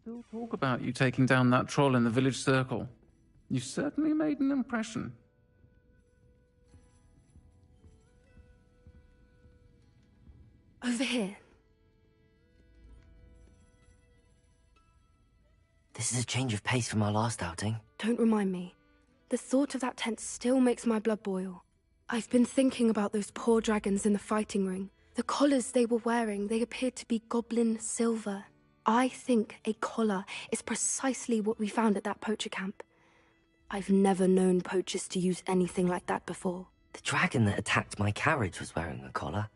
still talk about you taking down that troll in the village circle. You certainly made an impression. Over here. This is a change of pace from our last outing. Don't remind me. The thought of that tent still makes my blood boil. I've been thinking about those poor dragons in the fighting ring. The collars they were wearing, they appeared to be goblin silver. I think a collar is precisely what we found at that poacher camp. I've never known poachers to use anything like that before. The dragon that attacked my carriage was wearing a collar,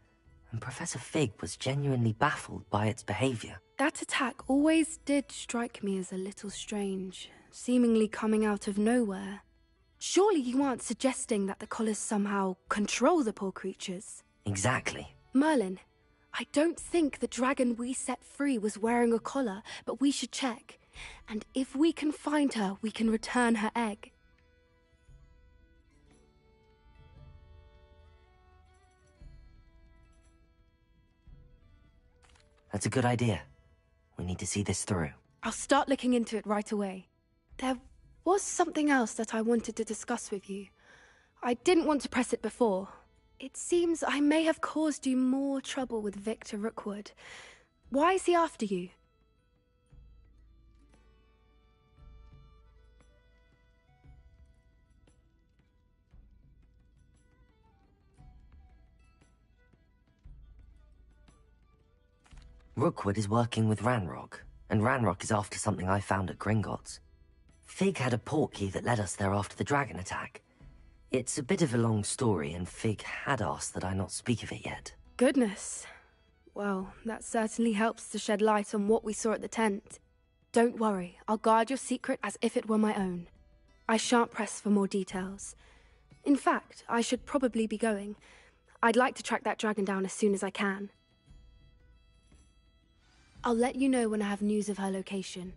and Professor Fig was genuinely baffled by its behavior. That attack always did strike me as a little strange, seemingly coming out of nowhere. Surely you aren't suggesting that the collars somehow control the poor creatures? Exactly. Merlin, I don't think the dragon we set free was wearing a collar, but we should check. And if we can find her, we can return her egg. That's a good idea. We need to see this through. I'll start looking into it right away. There was something else that I wanted to discuss with you. I didn't want to press it before. It seems I may have caused you more trouble with Victor Rookwood. Why is he after you? Rookwood is working with Ranrock, and Ranrock is after something I found at Gringotts. Fig had a portkey that led us there after the dragon attack. It's a bit of a long story, and Fig had asked that I not speak of it yet. Goodness. Well, that certainly helps to shed light on what we saw at the tent. Don't worry, I'll guard your secret as if it were my own. I shan't press for more details. In fact, I should probably be going. I'd like to track that dragon down as soon as I can. I'll let you know when I have news of her location.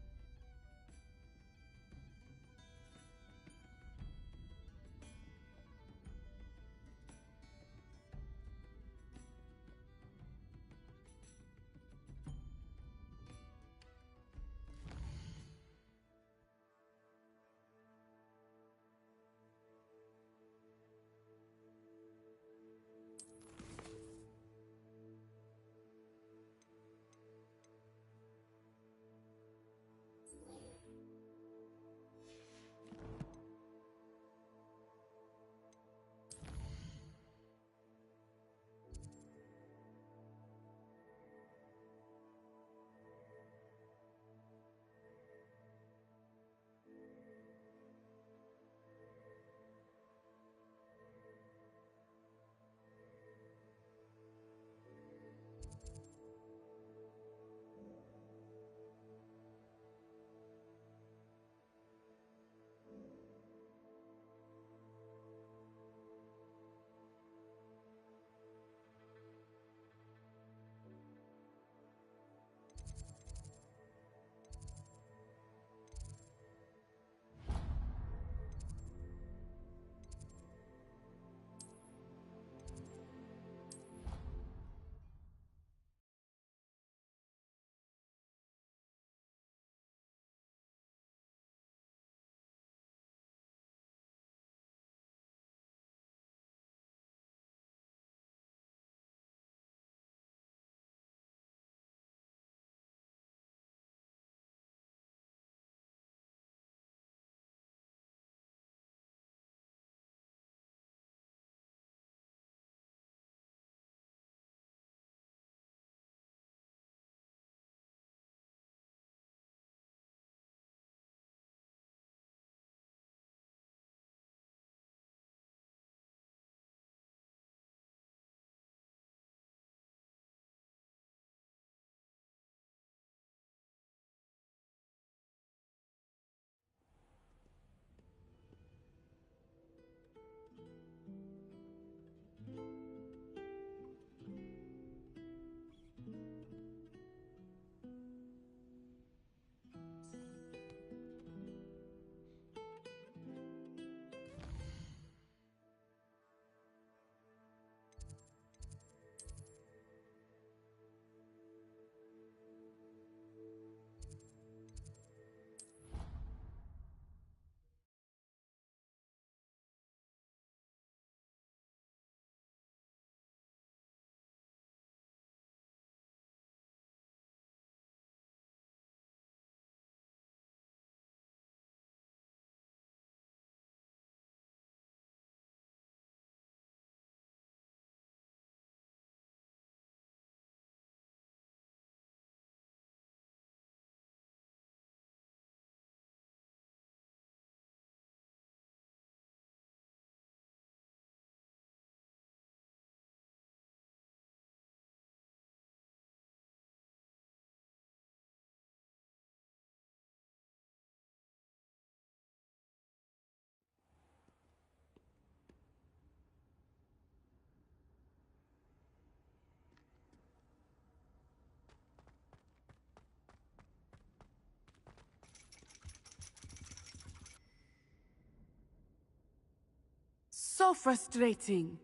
So frustrating.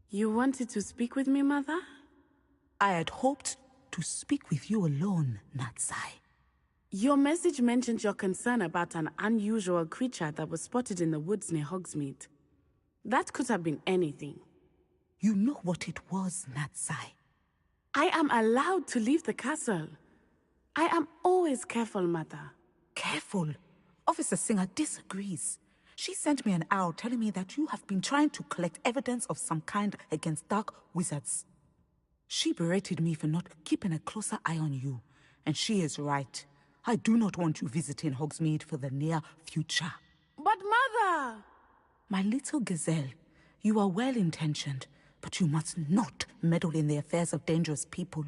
You wanted to speak with me, Mother? I had hoped to speak with you alone, Natsai. Your message mentioned your concern about an unusual creature that was spotted in the woods near Hogsmeade. That could have been anything. You know what it was, Natsai. I am allowed to leave the castle. I am always careful, Mother. Careful. Officer Singer disagrees. She sent me an owl telling me that you have been trying to collect evidence of some kind against dark wizards. She berated me for not keeping a closer eye on you, and she is right. I do not want you visiting Hogsmeade for the near future. But Mother! My little gazelle, you are well-intentioned, but you must not meddle in the affairs of dangerous people.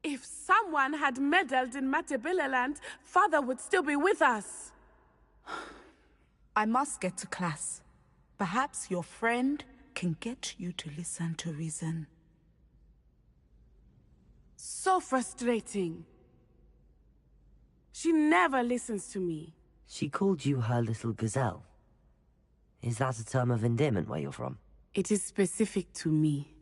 If someone had meddled in Matabeleland, Father would still be with us. I must get to class. Perhaps your friend can get you to listen to reason. So frustrating. She never listens to me. She called you her little gazelle. Is that a term of endearment where you're from? It is specific to me.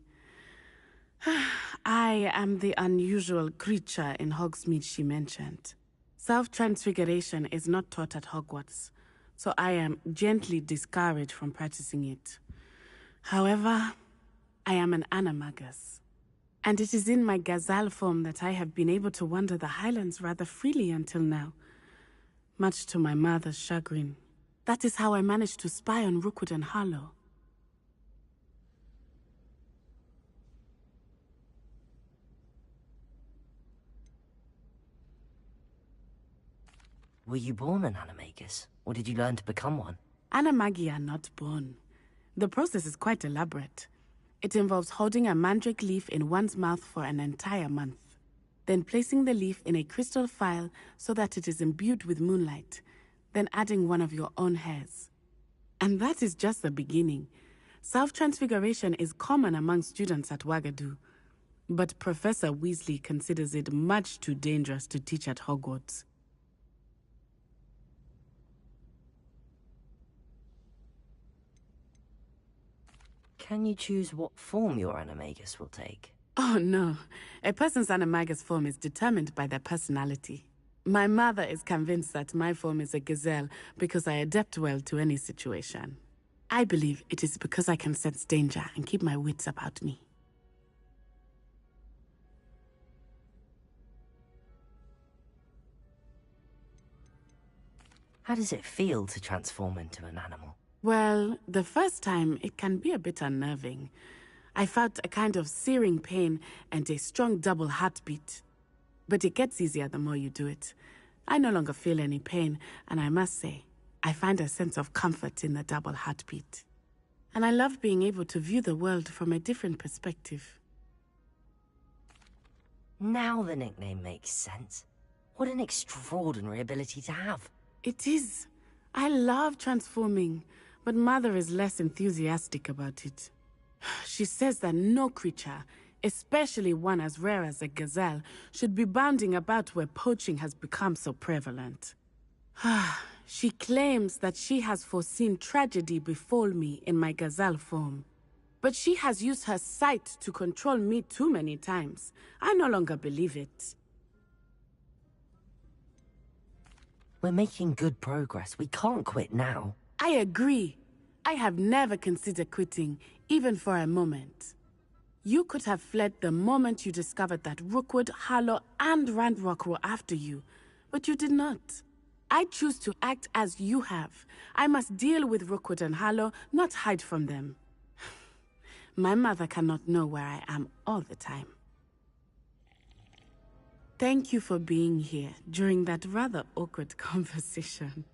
I am the unusual creature in Hogsmeade she mentioned. Self-transfiguration is not taught at Hogwarts, so I am gently discouraged from practicing it. However, I am an animagus, and it is in my gazelle form that I have been able to wander the Highlands rather freely until now, much to my mother's chagrin. That is how I managed to spy on Rookwood and Harlow. Were you born an animagus, or did you learn to become one? Animagi are not born. The process is quite elaborate. It involves holding a mandrake leaf in one's mouth for an entire month, then placing the leaf in a crystal phial so that it is imbued with moonlight, then adding one of your own hairs. And that is just the beginning. Self-transfiguration is common among students at Wagadu, but Professor Weasley considers it much too dangerous to teach at Hogwarts. Can you choose what form your animagus will take? Oh no, a person's animagus form is determined by their personality. My mother is convinced that my form is a gazelle because I adapt well to any situation. I believe it is because I can sense danger and keep my wits about me. How does it feel to transform into an animal? Well, the first time it can be a bit unnerving. I felt a kind of searing pain and a strong double heartbeat. But it gets easier the more you do it. I no longer feel any pain, and I must say, I find a sense of comfort in the double heartbeat. And I love being able to view the world from a different perspective. Now the nickname makes sense. What an extraordinary ability to have. It is. I love transforming, but Mother is less enthusiastic about it. She says that no creature, especially one as rare as a gazelle, should be bounding about where poaching has become so prevalent. She claims that she has foreseen tragedy befall me in my gazelle form. But she has used her sight to control me too many times. I no longer believe it. We're making good progress. We can't quit now. I agree. I have never considered quitting, even for a moment. You could have fled the moment you discovered that Rookwood, Harlow, and Ranrock were after you, but you did not. I choose to act as you have. I must deal with Rookwood and Harlow, not hide from them. My mother cannot know where I am all the time. Thank you for being here during that rather awkward conversation.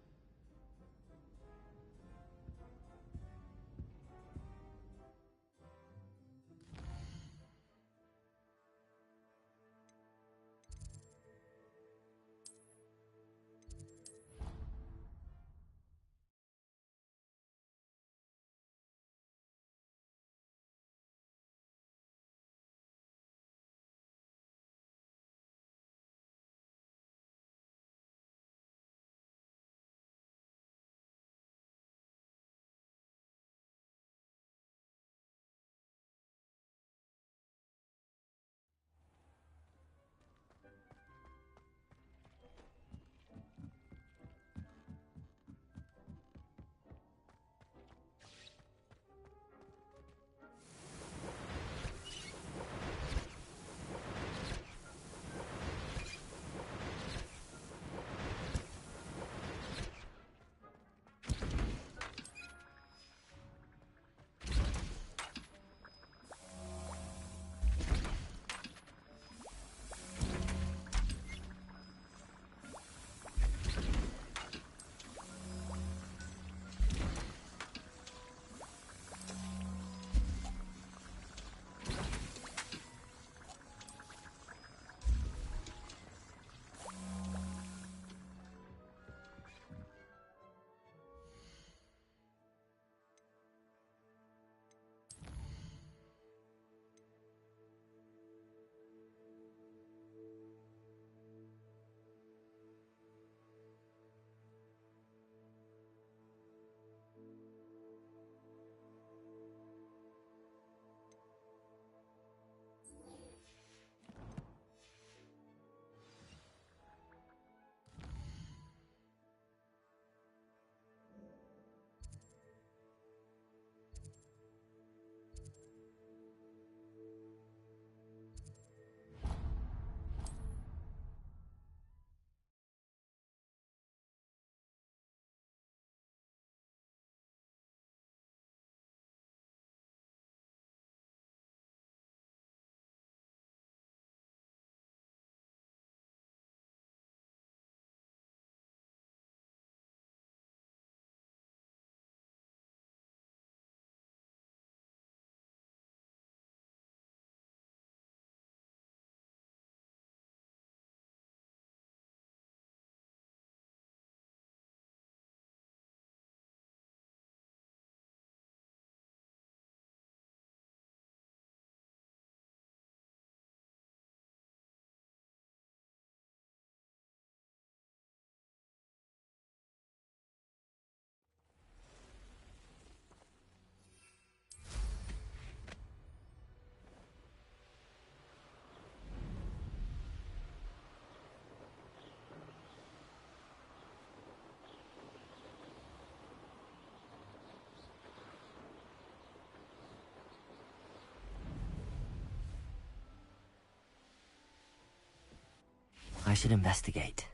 should investigate.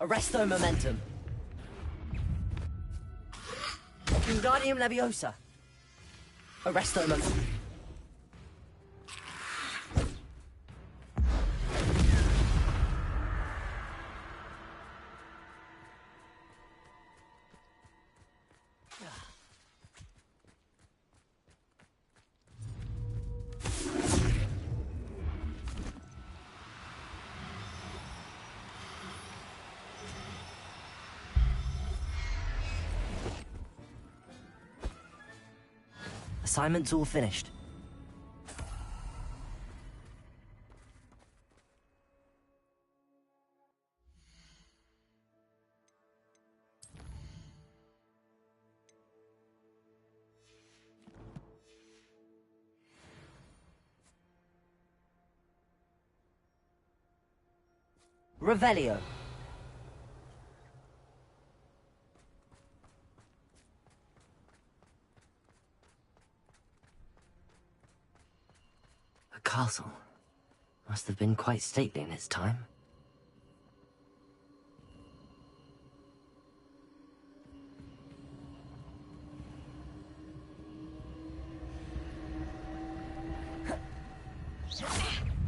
Arresto momentum. Wingardium Leviosa. Arresto momentum. Assignment's all finished. Revelio. A castle. Must have been quite stately in its time.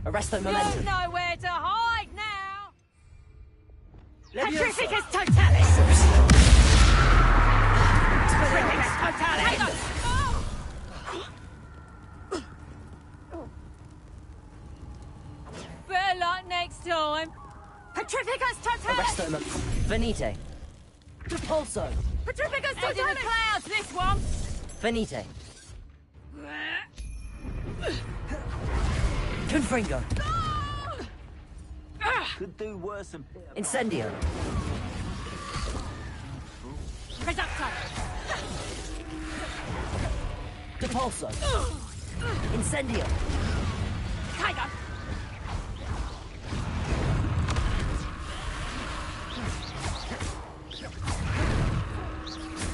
Arresto momentum. You've nowhere to hide now! Leviosa. Petrificus totalis! Petrificus totalis! Better luck next time! Petrificus totalis! Arresto momentum. Venite. Repulso. Petrificus totalis! Into the clouds, this one! Venite. Confringo. Could do worse than Incendio. Reducto! Depulso. Incendio. Tiger!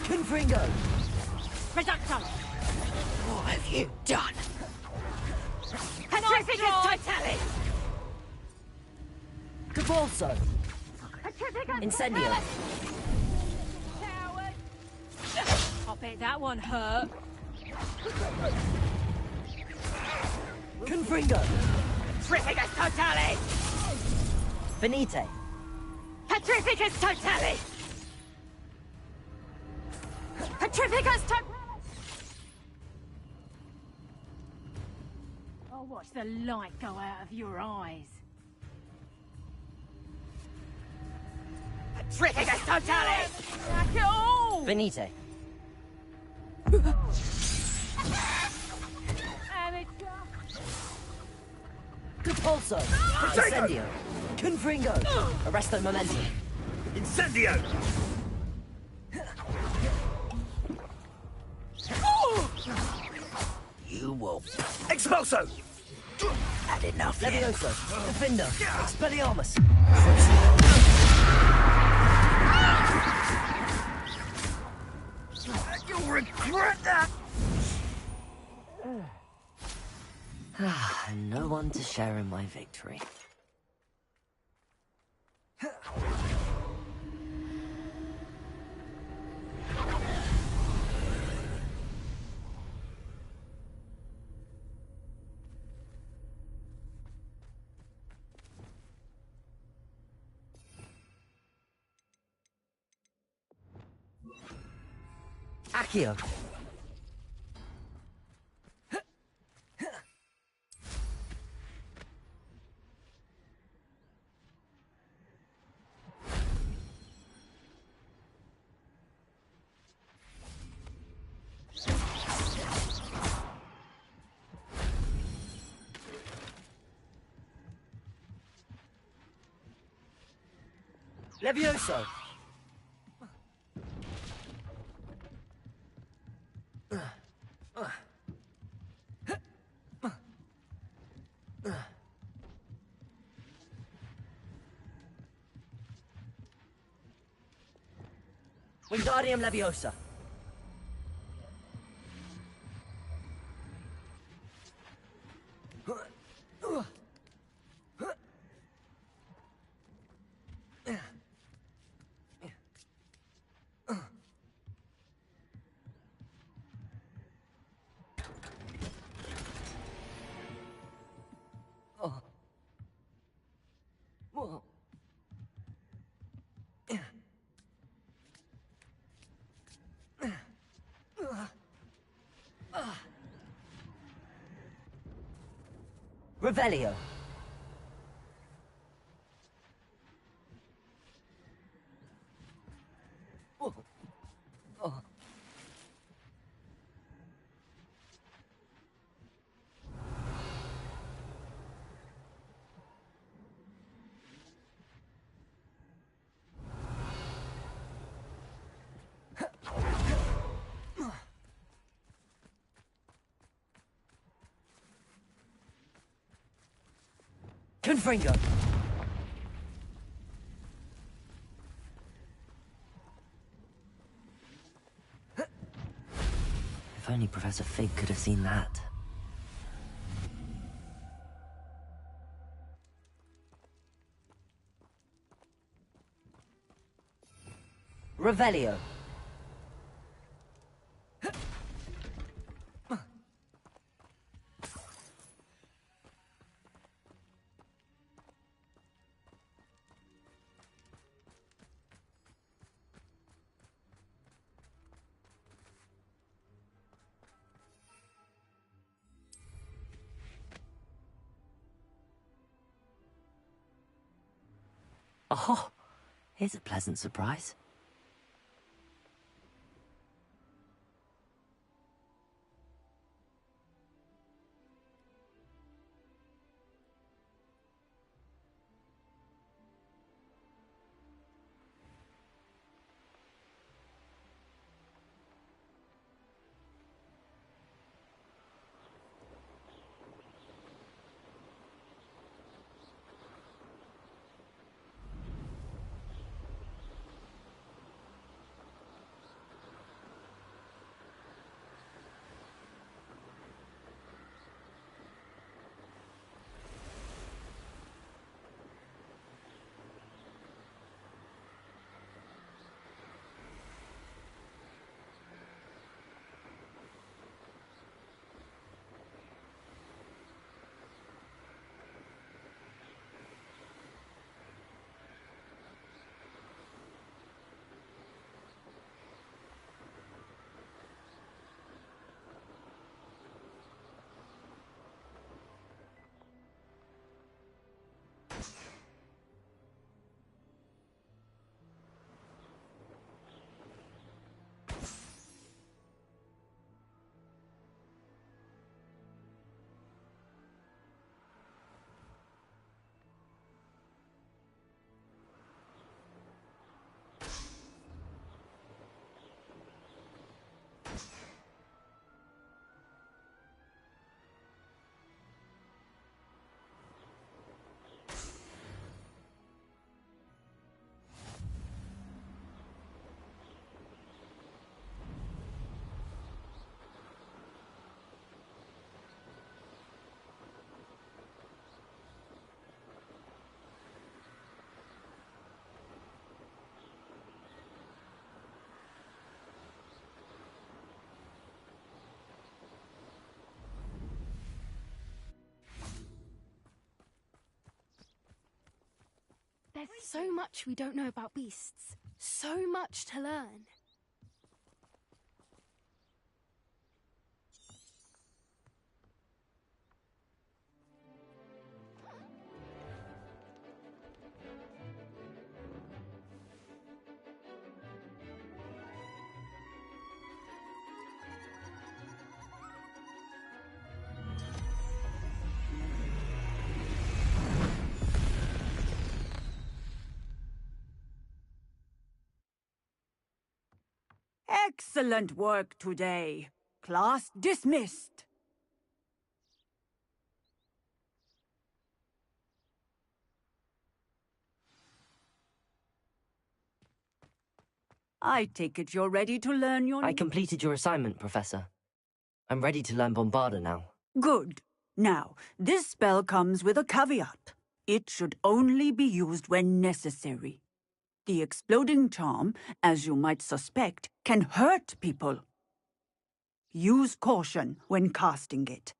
Confringo. Reducto! What have you done? Petrificus totalis! Depulso. Petrificus Incendio. totalis! Coward! I bet that one hurt. Confringo. Petrificus totalis! Venite. Petrificus totalis! Petrificus totalis! I'll watch the light go out of your eyes. Petrificus totalis! Back it all! Venite. Amateur! Depulso. Incendio. Confringo. Arresto momentum. Incendio! You will. Expulso! Had enough. Levioso. Defender. Expelliarmus. You'll regret that! And no one to share in my victory. Accio. Levioso. Wingardium Leviosa. Revelio. Oh. Oh. Confringo! If only Professor Fig could have seen that. Revelio. Oh, here's a pleasant surprise. There's so much we don't know about beasts. So much to learn. Excellent work today. Class dismissed. I take it you're ready to learn your... I completed your assignment, Professor. I'm ready to learn Bombarda now. Good. Now, this spell comes with a caveat. It should only be used when necessary. The exploding charm, as you might suspect, can hurt people. Use caution when casting it.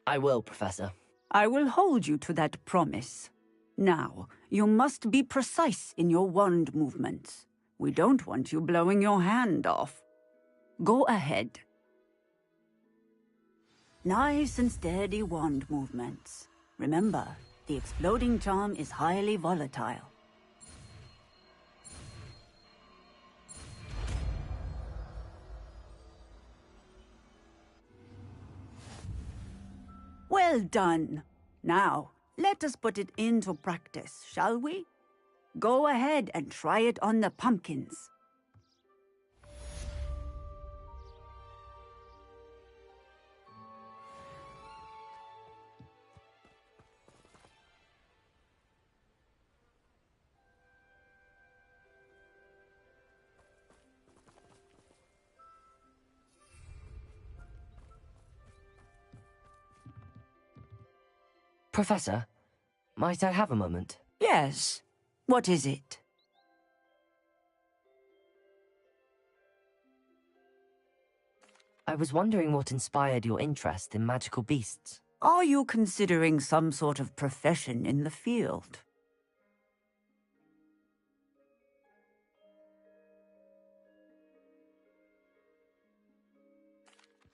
I will, Professor. I will hold you to that promise. Now, you must be precise in your wand movements. We don't want you blowing your hand off. Go ahead. Nice and steady wand movements. Remember, the exploding charm is highly volatile. Well done. Now, let us put it into practice, shall we? Go ahead and try it on the pumpkins. Professor, might I have a moment? Yes. What is it? I was wondering what inspired your interest in magical beasts. Are you considering some sort of profession in the field?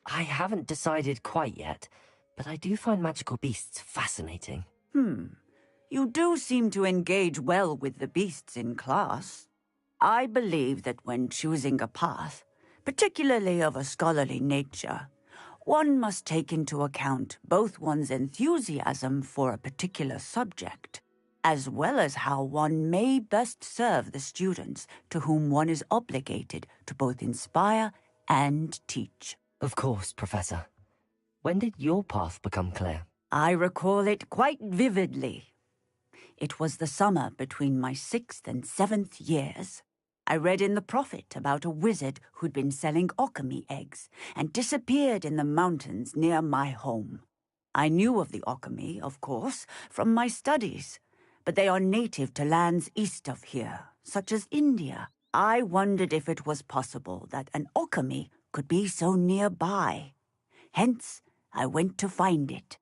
I haven't decided quite yet, but I do find magical beasts fascinating. You do seem to engage well with the beasts in class. I believe that when choosing a path, particularly of a scholarly nature, one must take into account both one's enthusiasm for a particular subject, as well as how one may best serve the students to whom one is obligated to both inspire and teach. Of course, Professor. When did your path become clear? I recall it quite vividly. It was the summer between my 6th and 7th years. I read in the Prophet about a wizard who'd been selling alchemy eggs and disappeared in the mountains near my home. I knew of the alchemy, of course, from my studies, but they are native to lands east of here, such as India. I wondered if it was possible that an alchemy could be so nearby. Hence, I went to find it.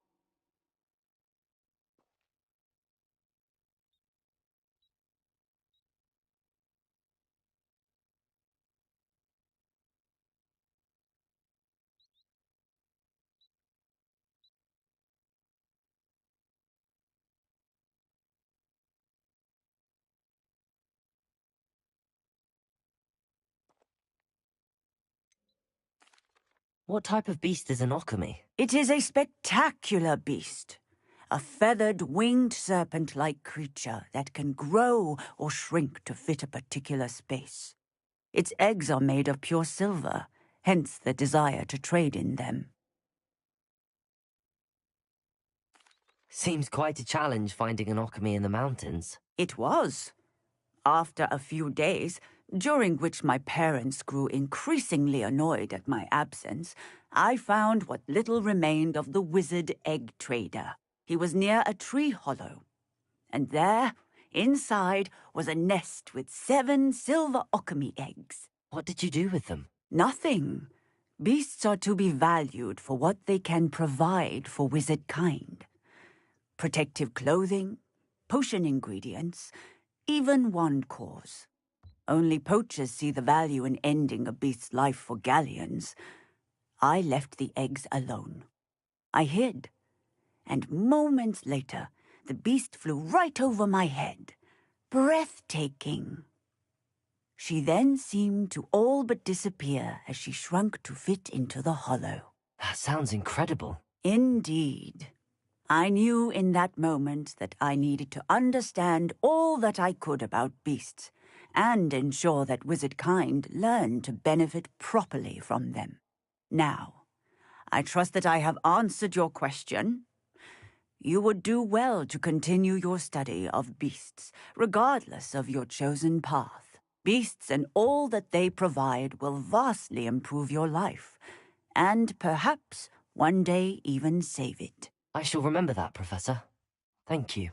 What type of beast is an alchemy? It is a spectacular beast. A feathered, winged serpent-like creature that can grow or shrink to fit a particular space. Its eggs are made of pure silver, hence the desire to trade in them. Seems quite a challenge finding an alchemy in the mountains. It was. After a few days, during which my parents grew increasingly annoyed at my absence, I found what little remained of the wizard egg trader. He was near a tree hollow, and there, inside, was a nest with 7 silver alchemy eggs. What did you do with them? Nothing. Beasts are to be valued for what they can provide for wizard kind. Protective clothing, potion ingredients, even wand cores. Only poachers see the value in ending a beast's life for galleons. I left the eggs alone. I hid, and moments later, the beast flew right over my head. Breathtaking. She then seemed to all but disappear as she shrunk to fit into the hollow. That sounds incredible. Indeed. I knew in that moment that I needed to understand all that I could about beasts and ensure that wizard kind learned to benefit properly from them. Now, I trust that I have answered your question. You would do well to continue your study of beasts, regardless of your chosen path. Beasts and all that they provide will vastly improve your life, and perhaps one day even save it. I shall remember that, Professor. Thank you.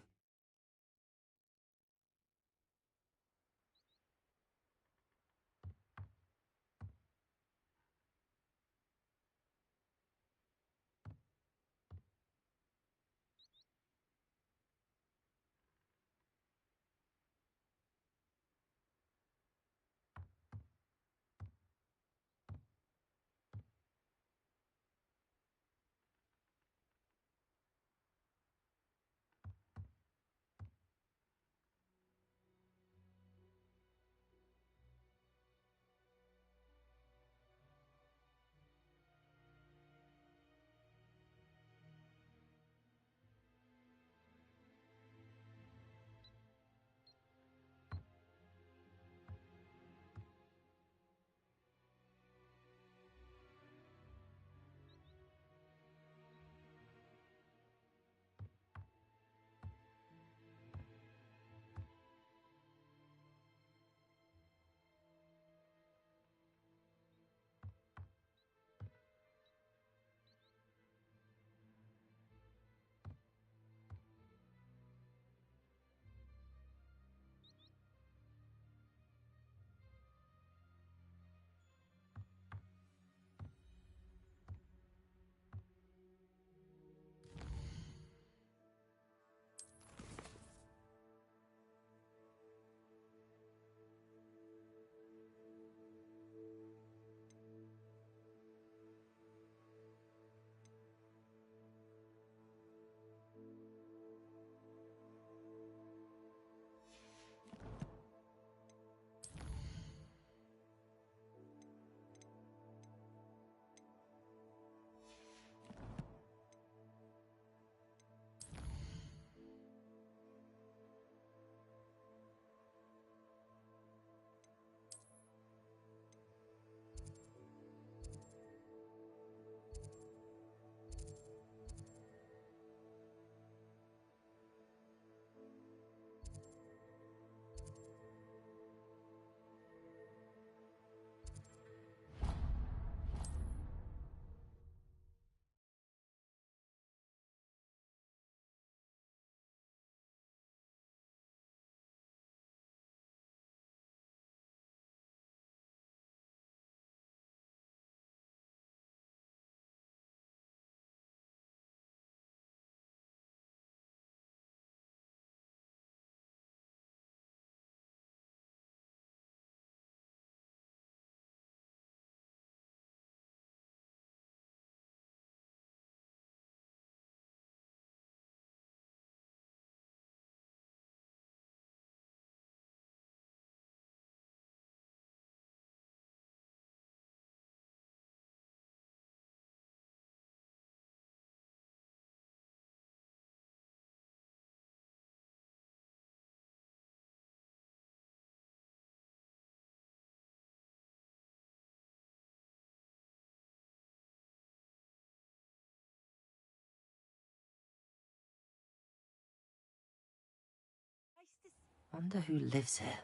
Wonder who lives here.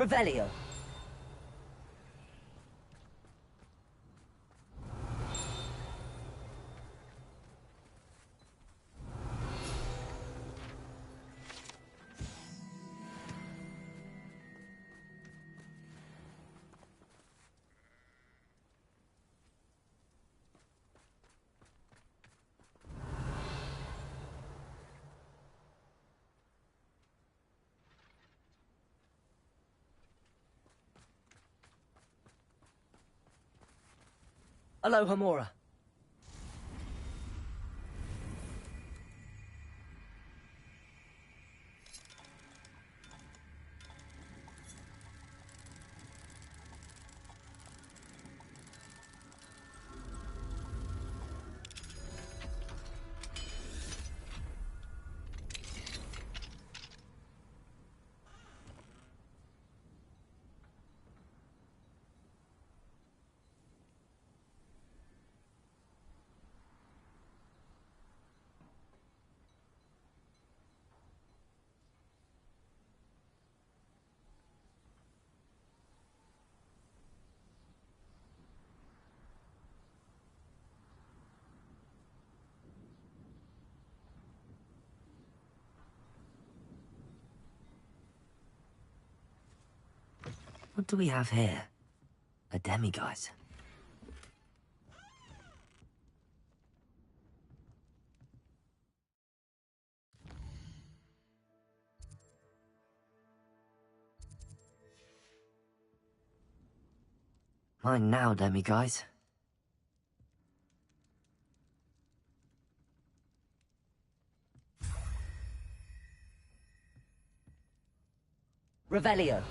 Revelio. Aloha Mora. What do we have here? A demiguise. Mine now, demiguise. Revelio.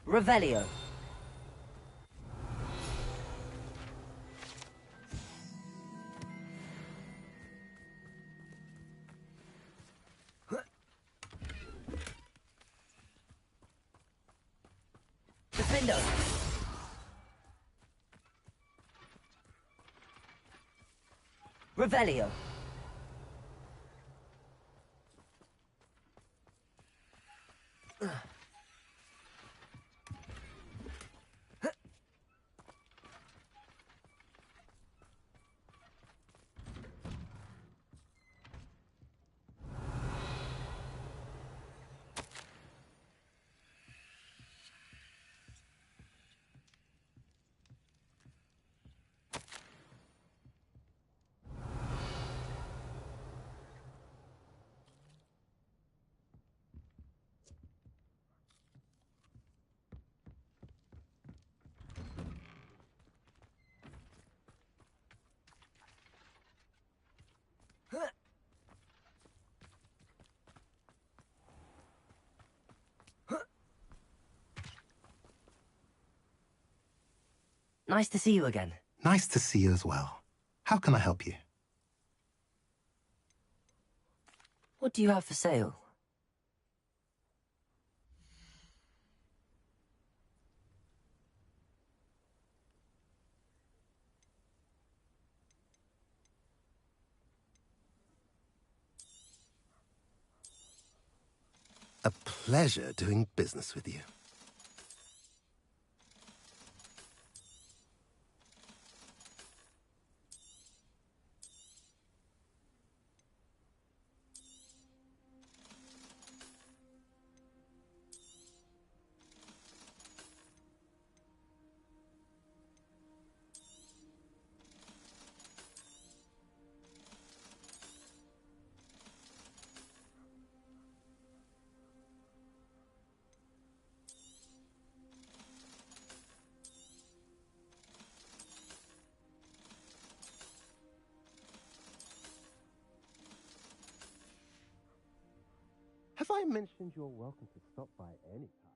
Revelio. window! Revelio. Nice to see you again. Nice to see you as well. How can I help you? What do you have for sale? A pleasure doing business with you. Have I mentioned you're welcome to stop by any time?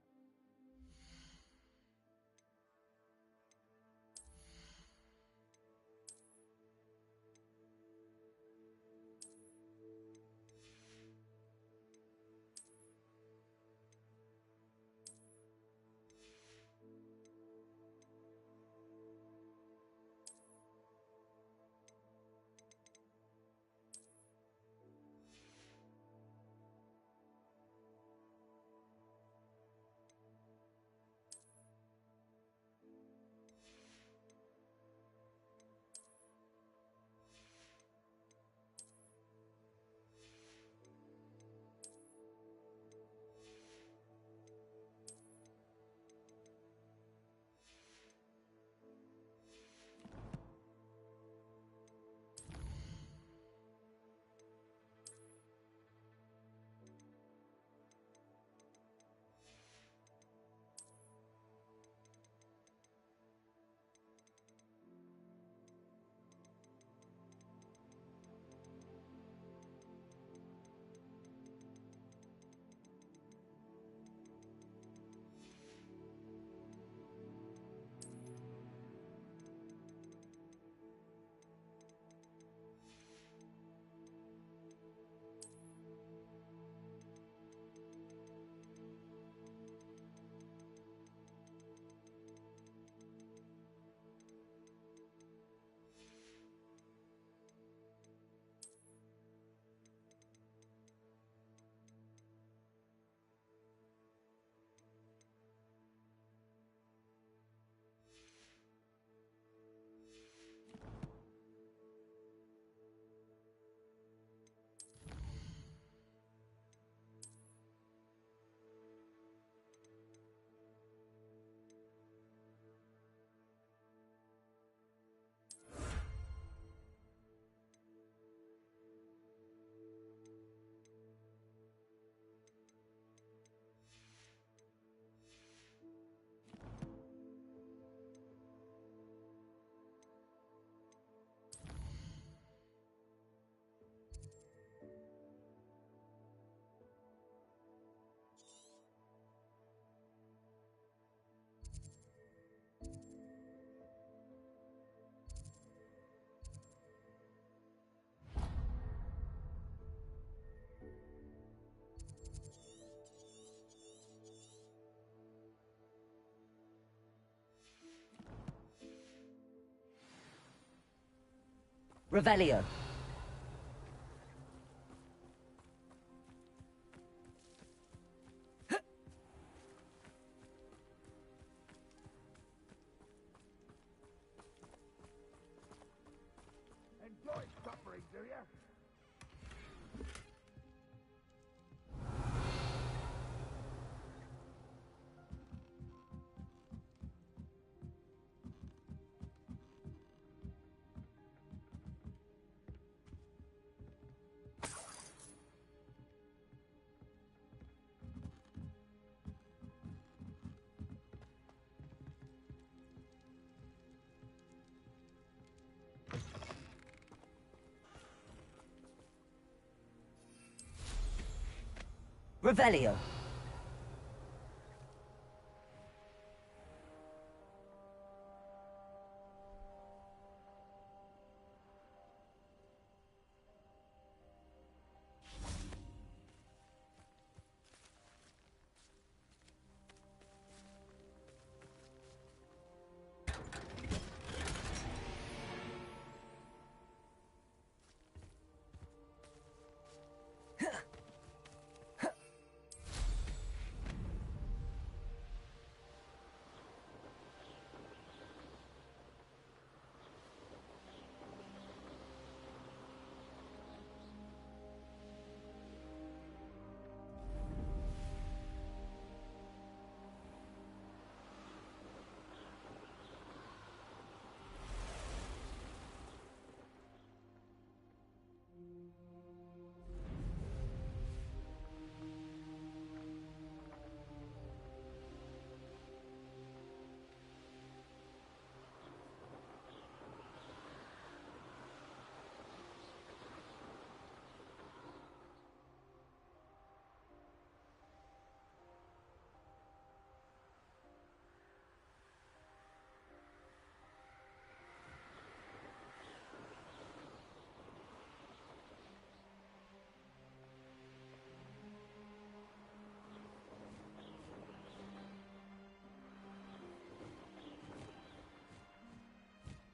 Revelio. Enjoy suffering, do you? Revelio.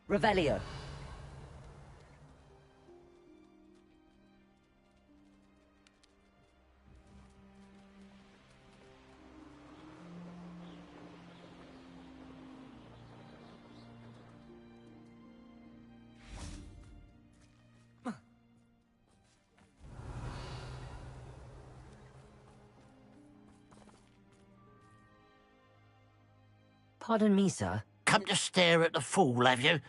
Revelio. Pardon me, sir. Come to stare at the fool, have you?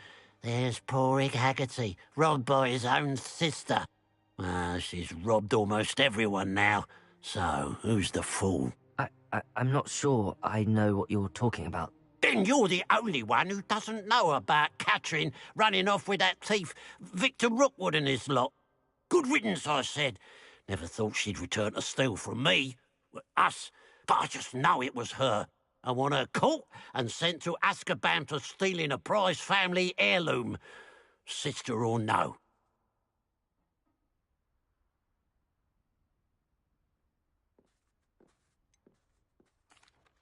There's poor Ig Haggerty, robbed by his own sister. She's robbed almost everyone now. So, who's the fool? I'm not sure I know what you're talking about. Then you're the only one who doesn't know about Catherine running off with that thief, Victor Rookwood and his lot. Good riddance, I said. Never thought she'd return to steal from me, us, but I just know it was her. I want her caught and sent to Azkaban for stealing a prize family heirloom. Sister or no.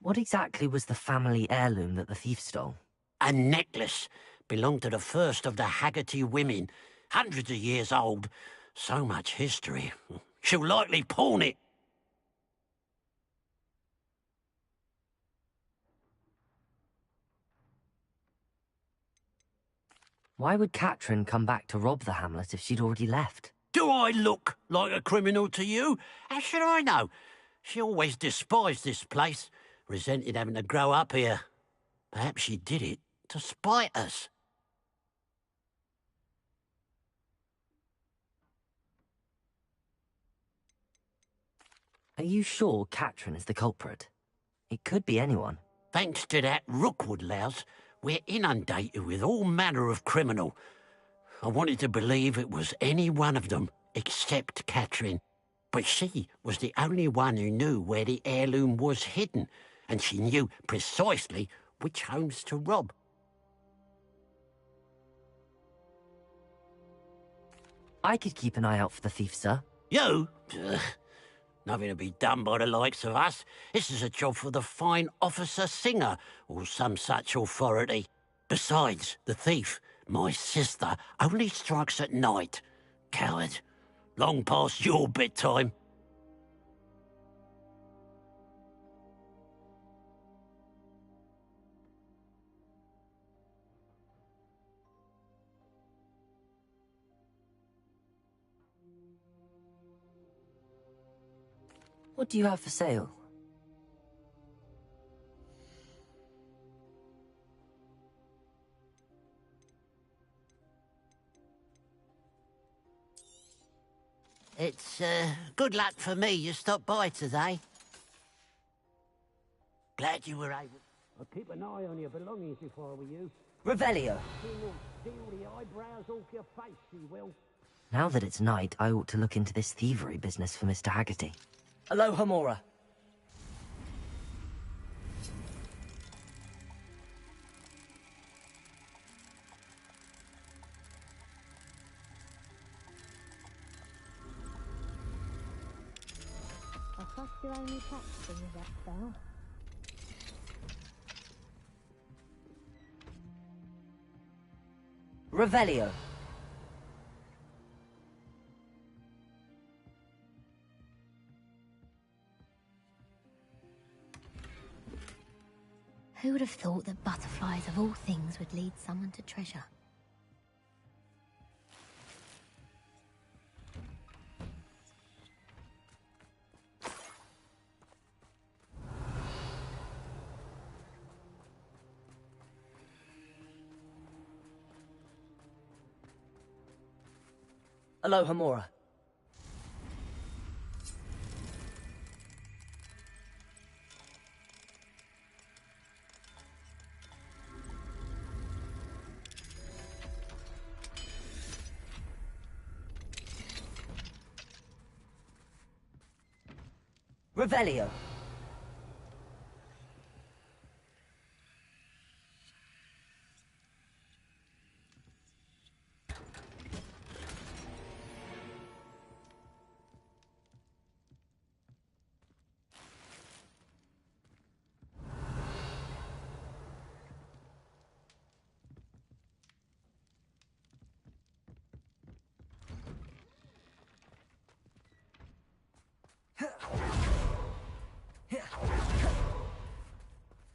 What exactly was the family heirloom that the thief stole? A necklace. Belonged to the first of the Haggerty women. Hundreds of years old. So much history. She'll likely pawn it. Why would Catherine come back to rob the hamlet if she'd already left? Do I look like a criminal to you? How should I know? She always despised this place, resented having to grow up here. Perhaps she did it to spite us. Are you sure Catherine is the culprit? It could be anyone. Thanks to that Rookwood louse, we're inundated with all manner of criminal. I wanted to believe it was any one of them, except Catherine. But she was the only one who knew where the heirloom was hidden, and she knew precisely which homes to rob. I could keep an eye out for the thief, sir. You? Nothing to be done by the likes of us. This is a job for the fine officer Singer, or some such authority. Besides, the thief My sister only strikes at night. Coward. Long past your bedtime. What do you have for sale? It's, good luck for me you stopped by today. Glad you were able... I'll keep an eye on your belongings if I were you. Revelio! Steal the eyebrows off your face, she will. Now that it's night, I ought to look into this thievery business for Mr. Haggerty. Aloha Mora. I trust you're only practicing with that spell. Revelio. Who would have thought that butterflies of all things would lead someone to treasure? Aloha Mora. Revelio.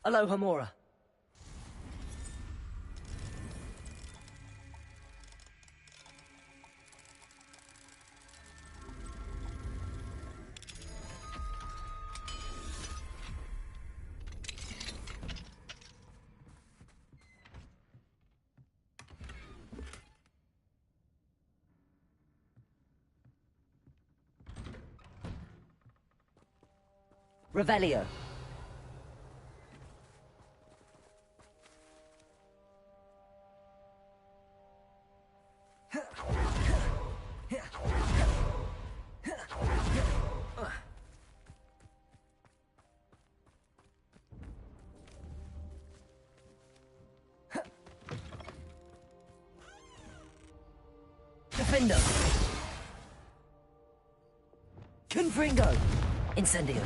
Aloha Mora. Revelio. Defendo. Confringo. Incendio.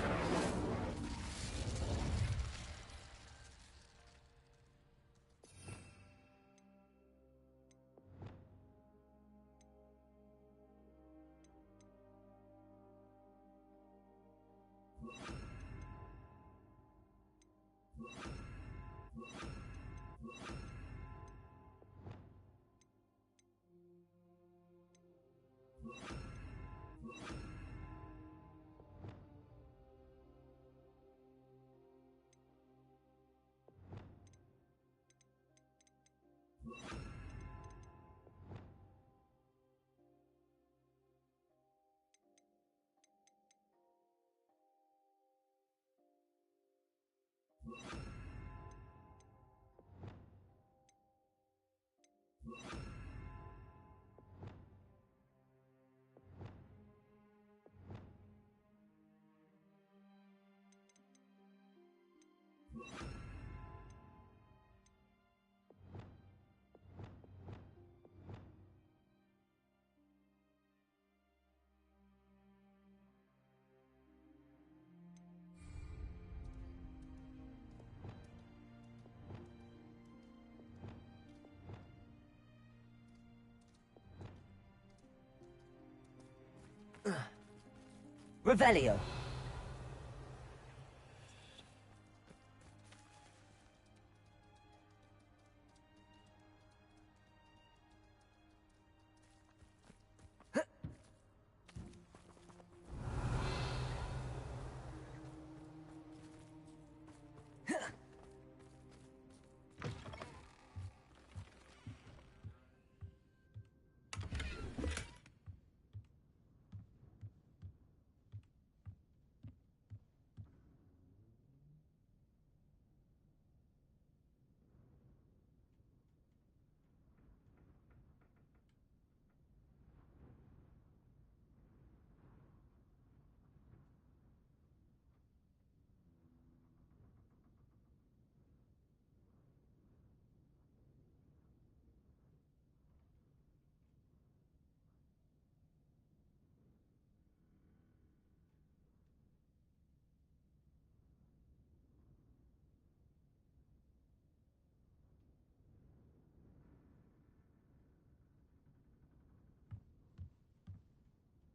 Revelio.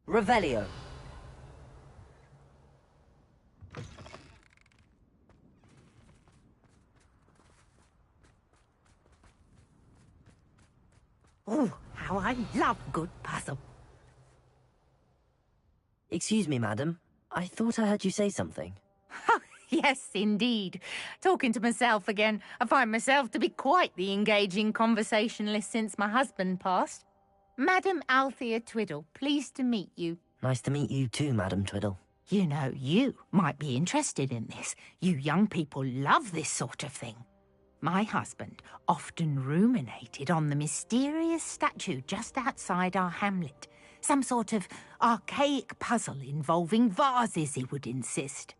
Revelio. Oh, how I love good puzzle. Excuse me, madam. I thought I heard you say something. Yes, indeed. Talking to myself again. I find myself to be quite the engaging conversationalist since my husband passed. Madam Althea Twiddle, pleased to meet you. Nice to meet you too, Madam Twiddle. You know, you might be interested in this. You young people love this sort of thing. My husband often ruminated on the mysterious statue just outside our hamlet. Some sort of archaic puzzle involving vases, he would insist.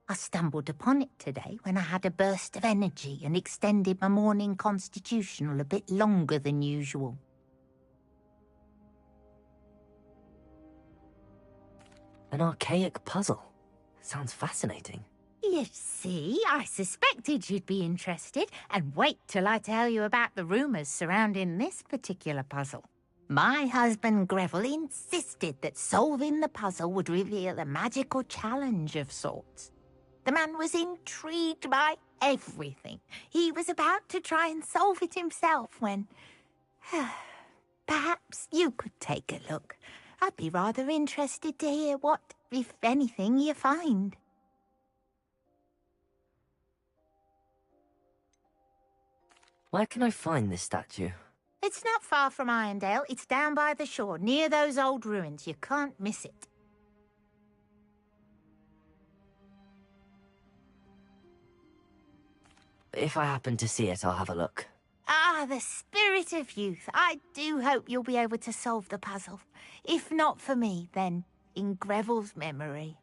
I stumbled upon it today when I had a burst of energy and extended my morning constitutional a bit longer than usual. An archaic puzzle. Sounds fascinating. You see, I suspected you'd be interested, and wait till I tell you about the rumours surrounding this particular puzzle. My husband Greville insisted that solving the puzzle would reveal a magical challenge of sorts. The man was intrigued by everything. He was about to try and solve it himself when... Perhaps you could take a look. I'd be rather interested to hear what, if anything, you find. Where can I find this statue? It's not far from Irondale. It's down by the shore, near those old ruins. You can't miss it. If I happen to see it, I'll have a look. Ah, the spirit of youth. I do hope you'll be able to solve the puzzle. If not for me, then in Greville's memory.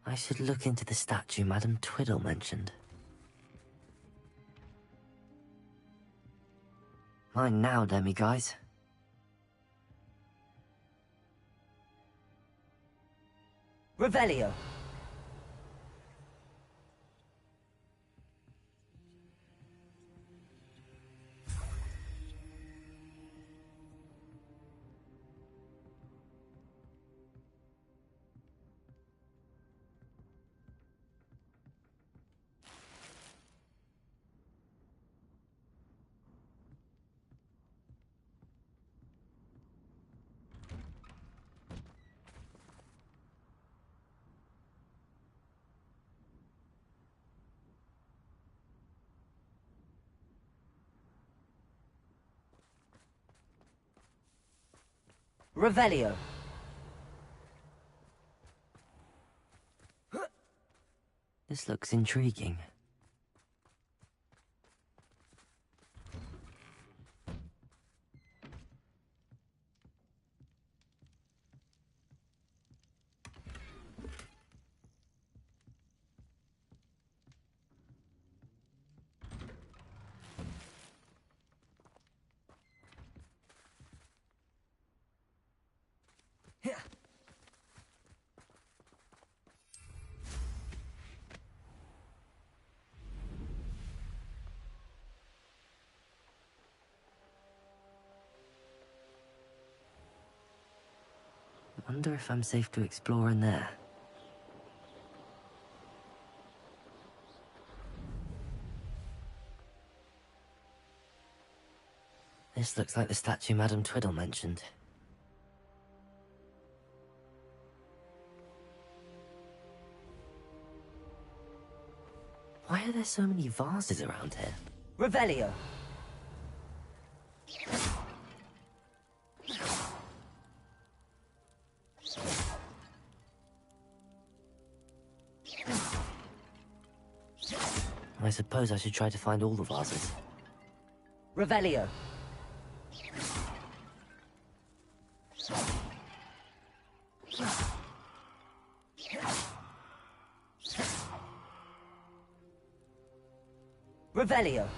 I should look into the statue Madam Twiddle mentioned. Mine now, demiguise. Revelio. Revelio. This looks intriguing. Wonder if I'm safe to explore in there. This looks like the statue Madame Twiddle mentioned. Why are there so many vases around here? Revelio! I suppose I should try to find all the vases. Revelio! Revelio!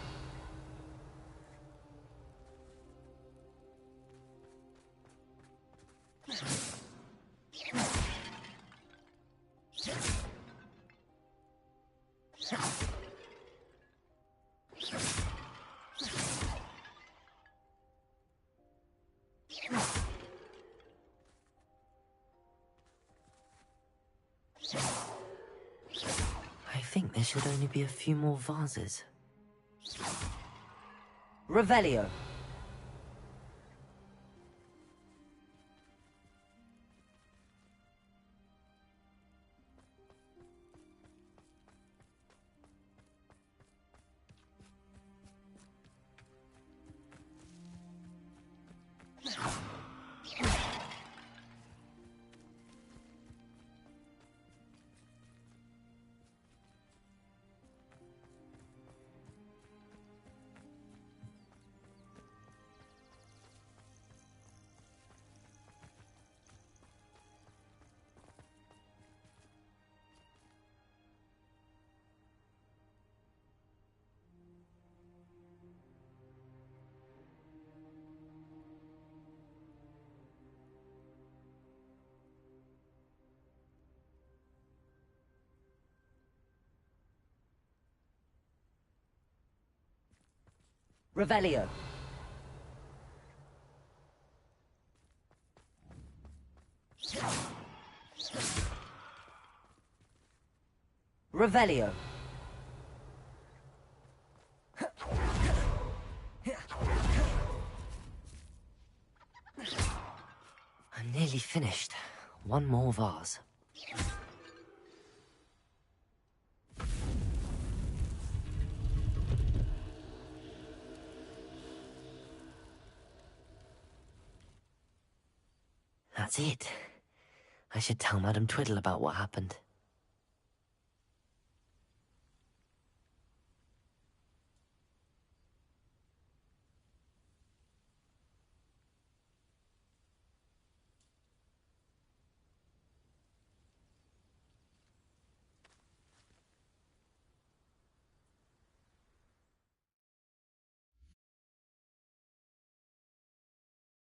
I think there should only be a few more vases. Revelio! Revelio! Revelio! I'm nearly finished. One more vase. That's it. I should tell Madame Twiddle about what happened.